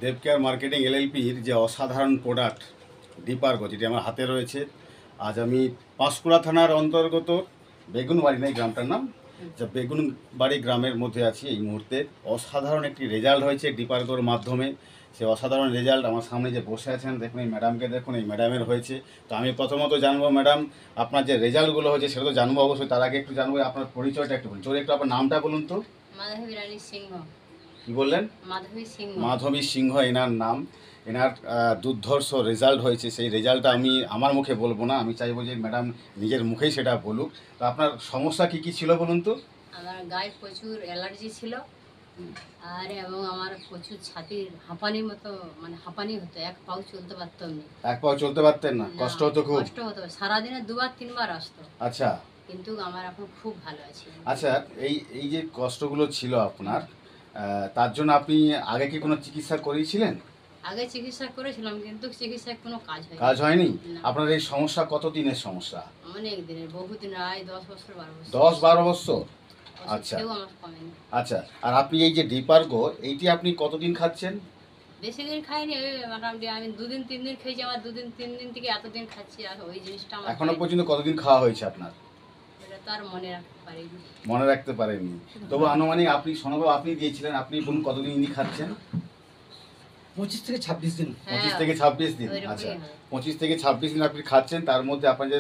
দেবকেয়ার marketing এলএলপির যে অসাধারণ product ডিপারগো, যেটি আমার হাতে রয়েছে। আজ আমি পাঁশকুড়া থানার অন্তর্গত বেগুনবাড়ি, এই গ্রামটার নাম, যা বেগুনবাড়ি গ্রামের মধ্যে আছি এই মুহূর্তে। অসাধারণ একটি রেজাল্ট হয়েছে ডিপারগোর মাধ্যমে। সে অসাধারণ রেজাল্ট আমার সামনে যে বসে আছেন দেখুন, এই ম্যাডামকে দেখুন, এই ম্যাডামের হয়েছে। তো আমি প্রথমত জানবো ম্যাডাম, আপনার যে রেজাল্টগুলো হয়েছে সেটা তো জানবো অবশ্যই, তার আগে একটু জানবো আপনার পরিচয়টা একটু বলুন। একটু আপনার নামটা বলুন তো। মাধবী রানী সিংহ। কি বললেন? মাধবী সিংহ। মাধবী সিংহ এনার নাম। এনার দুর্ধর্ষ রেজাল্ট হয়েছে। সেই রেজাল্টটা আমি আমার মুখে বলবো না, আমি চাইবো যে ম্যাডাম নিজের মুখেই সেটা বলুক। তো আপনার সমস্যা কি কি ছিল বলুন তো। আমার গায়ে প্রচুর অ্যালার্জি ছিল, আর এবং আমার প্রচুর ছাতির হাঁপানির মতো, মানে হাঁপানি হতো, এক পাও চলতে পারতাম না। এক পাও চলতে পারতেন না? কষ্ট হতো খুব? কষ্ট হতো, সারাদিনে দুবার তিনবার আসতো। আচ্ছা, কিন্তু আমার এখন খুব ভালো আছি। আচ্ছা, এই এই যে কষ্টগুলো ছিল আপনার, তার জন্য আপনি আগে কি কোনো চিকিৎসা করিয়েছিলেন? আগে চিকিৎসা করেছিলাম, কিন্তু চিকিৎসায় কোনো কাজ হয়নি। আপনার এই সমস্যা কত দিনের সমস্যা? অনেক দিনের, বহুদিন, আয় 10 বছর 12 বছর। 10-12 বছর? আচ্ছা আচ্ছা, আর আপনি এই যে ডিপারগো, এইটি আপনি কতদিন খাচ্ছেন? বেশি দিন খাইনি, মোটামুটি আমি 2 দিন 3 দিন খেয়েছি। আমার 2 দিন 3 দিন থেকে এতদিন খাচ্ছি, আর ওই জিনিসটা আমার এখনো পর্যন্ত কতদিন খাওয়া হয়েছে আপনার? এটা তো আর মনে রাখতে পারিনি। মনে রাখতে পারেননি? তবু আনুমানিক আপনি শোনাবো, আপনি দিয়েছিলেন, আপনি বলুন কতদিন ইনি খাচ্ছেন? 25 থেকে 26 দিন। 25 থেকে 26 দিন। আচ্ছা, 25 থেকে 26 দিন আপনি খাচ্ছেন। তার মধ্যে আপনার যে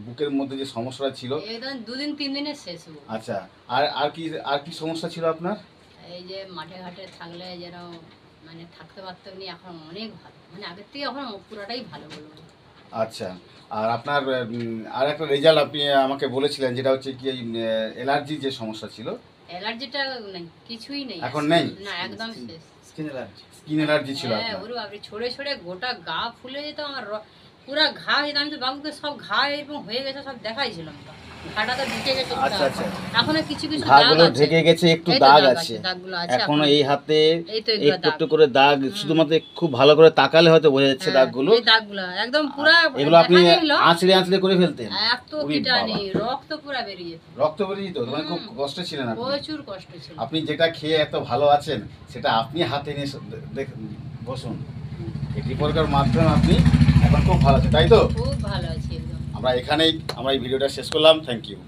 বুকের মধ্যে যে সমস্যাটা ছিল, একদম 2 দিন 3 দিনে শেষ হলো। আচ্ছা, আর কি সমস্যা ছিল আপনার? এই যে মাঠে ঘাটে থাকলে যেন মানে থাকতে পারতাম না, এখন অনেক ভালো, মানে আগের থেকে এখন পুরোটাই ভালো বলবো। আচ্ছা, আর আপনার আর একটা রেজাল্ট আপনি আমাকে বলেছিলেন, যেটা হচ্ছে কি অ্যালার্জির যে সমস্যা ছিল। অ্যালার্জিটা নেই, কিছুই নেই এখন নেই? না, একদম শেষ। স্কিন অ্যালার্জি ছিল হ্যাঁ, আপনার? ওরে বাপরে, ছড়ে ছড়ে গোটা গা ফুলে যেত আমার, পুরা ঘা হয়ে যেত। আমি তো বাবুকে সব ঘা এরকম হয়ে গেছে সব দেখাইছিলাম, তো ঘাটা তো ঢেকে গেছে। আচ্ছা আচ্ছা, এখনো কিছু কিছু ঘাগুলো ঢেকে গেছে, একটু দাগ আছে এখনো এই হাতে, একটু করে দাগ। শুধুমাত্র খুব ভালো করে তাকালে হয়তো বোঝা যাচ্ছে দাগগুলো। এই দাগগুলো একদম পুরো, এগুলো আপনি আঁচড়ে আঁচড়ে করে ফেলতেন? এত কিটানি, রক্ত পুরো বেরিয়ে যেত। রক্ত বেরিয়ে যেত? মানে খুব কষ্ট ছিলেন আপনি? প্রচুর কষ্ট ছিল। আপনি যেটা খেয়ে এত ভালো আছেন, সেটা আপনি হাতে নিয়ে বসুন। এই রিপোর্টের মাধ্যমে আপনি এখন খুব ভালো আছেন, তাই তো? খুব ভালো আছি একদম। আমরা এই ভিডিওটা শেষ করলাম। Thank you.